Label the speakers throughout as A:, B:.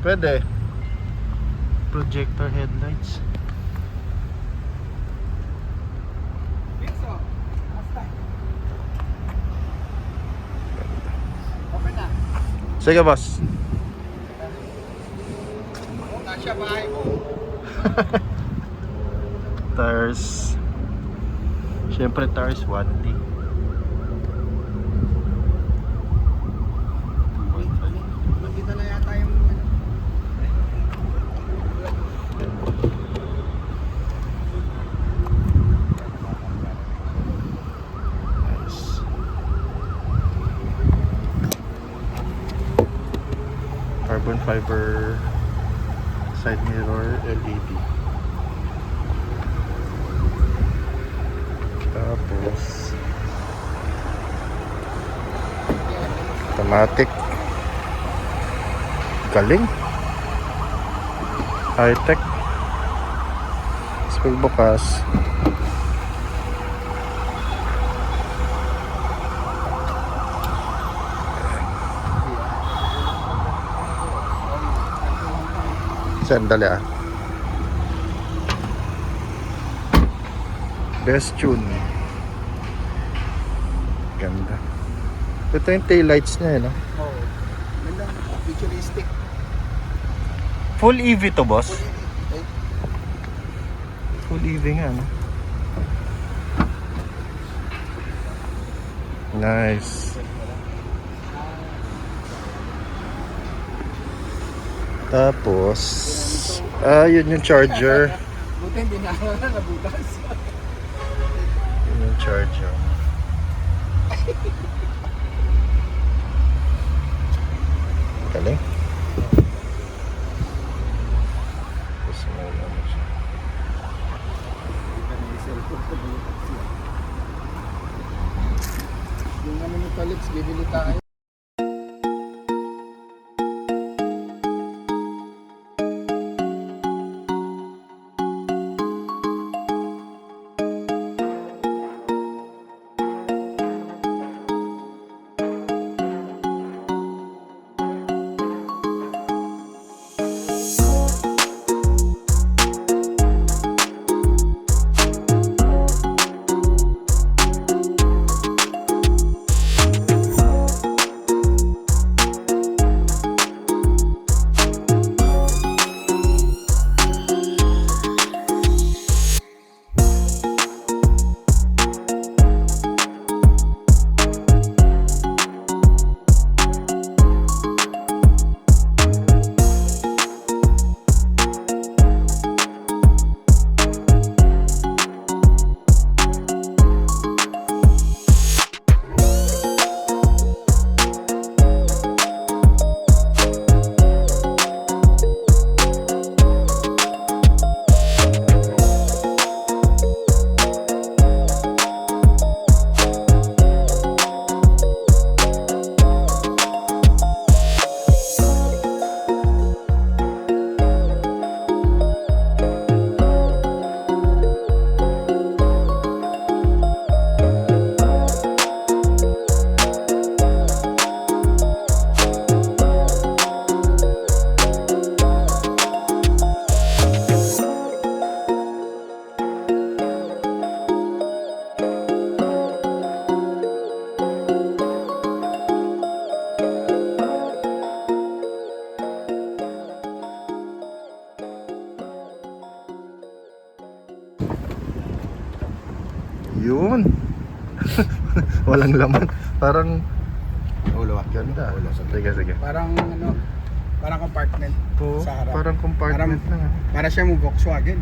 A: Pwede. Projector headlights.
B: Okay na.
A: Sige, boss.
B: Kasya bahay mo.
A: Tires. Siyempre tires 1D.
B: Nakita na yata yung
A: Nice. Carbon fiber side mirror LED. Tapos automatic. Galing. High tech. Tapos pagbukas, sandali ah. Best tune. Ganda. Ito yung taillights niya, no?
B: oh, gandang futuristic.
A: Full EV to, boss?
B: Eh,
A: Full EV nga, no? Nice. Tapos, yun yung charger.
B: buti hindi na nabutas.
A: Yun yung charger. Galing. Tapos, may ano siya.
B: Yung ano ni Felix, bibili tayo.
A: Yun. Walang laman. Parang
B: Ulo.
A: ganda. Sige, sige.
B: Parang ano, parang compartment
A: Oo,
B: sa harap.
A: parang compartment lang.
B: Para siya mo Volkswagen.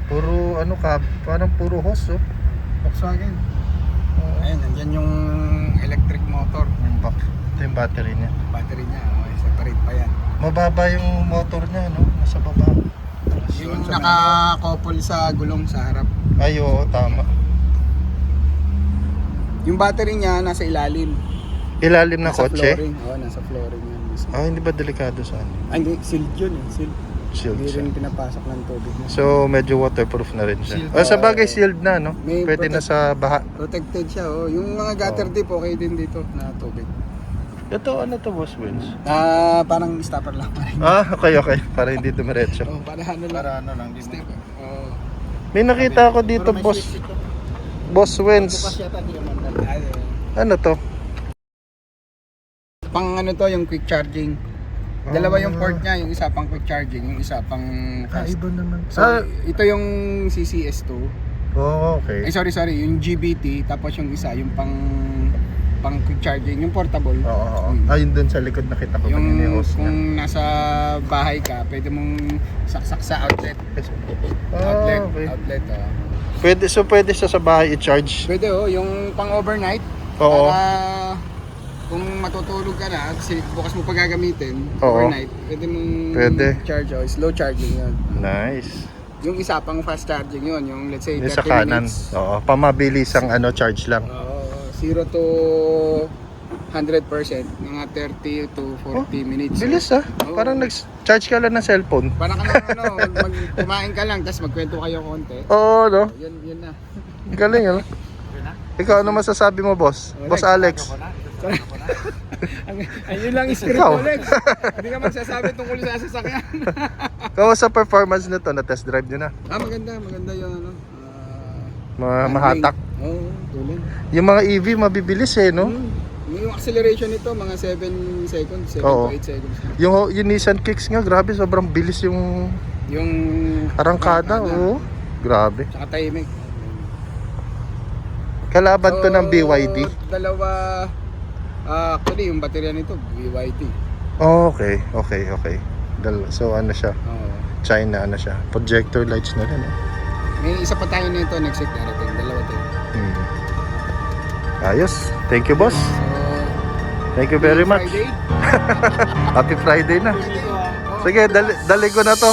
A: Puro ano ka, parang puro hose, oh.
B: Volkswagen. Ayun, nandyan yung electric motor.
A: Yung back, ito yung battery niya.
B: Battery niya, okay, separate pa yan.
A: Mababa yung motor niya, no? Nasa baba.
B: Yung naka-couple sa gulong sa harap.
A: Ay, oo, tama.
B: Yung battery niya nasa ilalim.
A: Ilalim na
B: Nasa
A: kotse?
B: flooring. Oo, nasa flooring yan.
A: Ah, hindi ba delikado sa ano?
B: Ay, hindi, sealed yun eh. Sealed.
A: Sealed
B: Hindi
A: siya.
B: rin pinapasok ng tubig niya.
A: So, medyo waterproof na rin siya.
B: Sealed.
A: Ah, sa bagay sealed na, no?
B: May
A: Pwede na sa baha.
B: Protected siya, oh. Yung mga gutter
A: Oo.
B: tip, okay din dito na tubig.
A: Ito, ano to, boss Wins?
B: Parang stopper lang pa rin.
A: Okay. Para hindi dumiretso.
B: Oh, para ano lang. Para ano lang. Step. Oh.
A: May nakita ako dito, boss. Boss Wins.
B: Bukas yata di naman.
A: Ano to?
B: Pang ano to, yung quick charging. Dalawa yung port niya, yung isa pang quick charging, yung isa pang fast.
A: Iba naman.
B: So, ito yung CCS2.
A: Okay.
B: Ay, sorry, yung GBT, tapos yung isa, yung pang quick charging, yung portable.
A: Oo. Ayun dun sa likod nakita ko
B: Yung
A: kanina yung host niya.
B: kung nasa bahay ka, pwede mong saksak sa outlet.
A: Okay.
B: Outlet.
A: Pwede siya sa bahay i-charge.
B: Pwede yung pang overnight.
A: Oo.
B: Para kung matutulog ka na, kasi bukas mo pa gagamitin,
A: Oo.
B: overnight, pwede mong
A: Pwede.
B: charge. Slow charging yun.
A: Nice.
B: Yung isa pang fast charging yun, yung let's say
A: Yung
B: 30
A: sa kanan.
B: minutes.
A: Oo. Pamabilis ang charge lang.
B: 0 to 100%, mga 30 to 40 minutes.
A: Bilis
B: Oo.
A: Parang nag-charge ka lang ng cellphone.
B: Parang kumain ka lang, tapos magkwento kayo konti.
A: Oo, no?
B: Yun na.
A: Galing, ano? Ikaw, ano masasabi mo, boss? Boss Alex.
B: Ayun lang script
A: Ikaw.
B: mo, Lex. Hindi ka magsasabi tungkol sa sasakyan.
A: Kamu sa performance nito, na-test drive nyo na.
B: Maganda yung ano.
A: Mahatak.
B: Oo, tuloy.
A: Yung mga EV, mabibilis no?
B: Yung acceleration nito, mga 7 seconds, 7
A: Oo.
B: to 8 seconds.
A: Yung Nissan Kicks nga, grabe, sobrang bilis yung
B: Yung
A: arangkada. Oo, grabe.
B: Tsaka timing.
A: Kalaban to ng BYD.
B: Dalawa, actually yung baterya nito, BYD.
A: Okay. So ano siya,
B: Oo.
A: China siya. Projector lights na rin.
B: May isa pa tayo nito, next week darating, dalawa tayo.
A: Ayos. Thank you, boss.
B: So,
A: Thank you very much.
B: Friday.
A: Happy Friday na.
B: Oo.
A: Sige, dali ko na to.